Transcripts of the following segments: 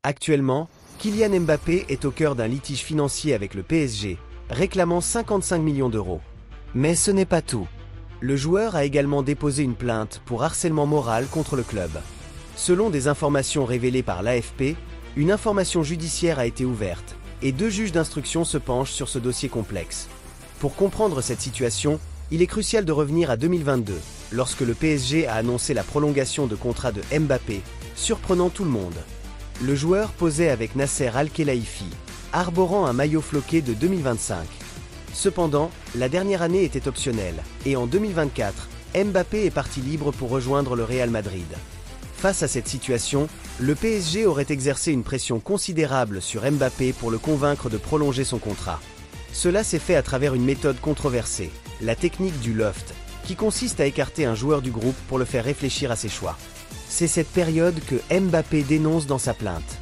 Actuellement, Kylian Mbappé est au cœur d'un litige financier avec le PSG, réclamant 55 millions d'euros. Mais ce n'est pas tout. Le joueur a également déposé une plainte pour harcèlement moral contre le club. Selon des informations révélées par l'AFP, une information judiciaire a été ouverte et 2 juges d'instruction se penchent sur ce dossier complexe. Pour comprendre cette situation, il est crucial de revenir à 2022, lorsque le PSG a annoncé la prolongation de contrat de Mbappé, surprenant tout le monde. Le joueur posait avec Nasser Al-Khelaifi, arborant un maillot floqué de 2025. Cependant, la dernière année était optionnelle, et en 2024, Mbappé est parti libre pour rejoindre le Real Madrid. Face à cette situation, le PSG aurait exercé une pression considérable sur Mbappé pour le convaincre de prolonger son contrat. Cela s'est fait à travers une méthode controversée, la technique du loft, qui consiste à écarter un joueur du groupe pour le faire réfléchir à ses choix. C'est cette période que Mbappé dénonce dans sa plainte.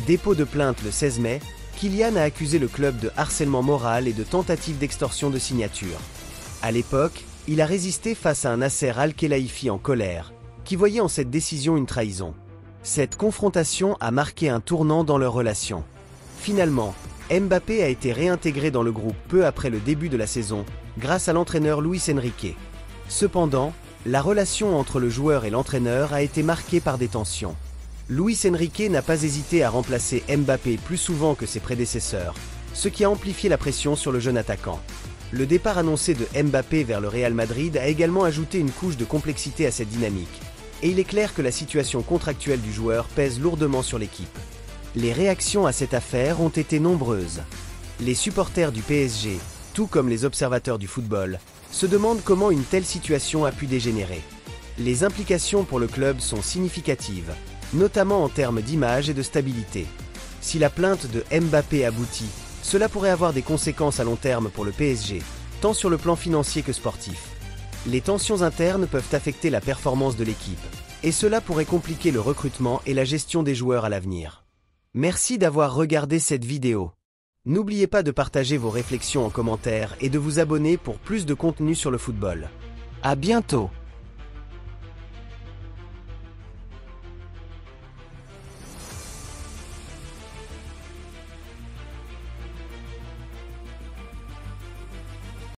Dépôt de plainte le 16 mai, Kylian a accusé le club de harcèlement moral et de tentative d'extorsion de signature. À l'époque, il a résisté face à un Nasser Al-Khelaifi en colère, qui voyait en cette décision une trahison. Cette confrontation a marqué un tournant dans leur relation. Finalement, Mbappé a été réintégré dans le groupe peu après le début de la saison, grâce à l'entraîneur Luis Enrique. Cependant, la relation entre le joueur et l'entraîneur a été marquée par des tensions. Luis Enrique n'a pas hésité à remplacer Mbappé plus souvent que ses prédécesseurs, ce qui a amplifié la pression sur le jeune attaquant. Le départ annoncé de Mbappé vers le Real Madrid a également ajouté une couche de complexité à cette dynamique, et il est clair que la situation contractuelle du joueur pèse lourdement sur l'équipe. Les réactions à cette affaire ont été nombreuses. Les supporters du PSG, tout comme les observateurs du football, se demandent comment une telle situation a pu dégénérer. Les implications pour le club sont significatives, notamment en termes d'image et de stabilité. Si la plainte de Mbappé aboutit, cela pourrait avoir des conséquences à long terme pour le PSG, tant sur le plan financier que sportif. Les tensions internes peuvent affecter la performance de l'équipe, et cela pourrait compliquer le recrutement et la gestion des joueurs à l'avenir. Merci d'avoir regardé cette vidéo. N'oubliez pas de partager vos réflexions en commentaire et de vous abonner pour plus de contenu sur le football. À bientôt!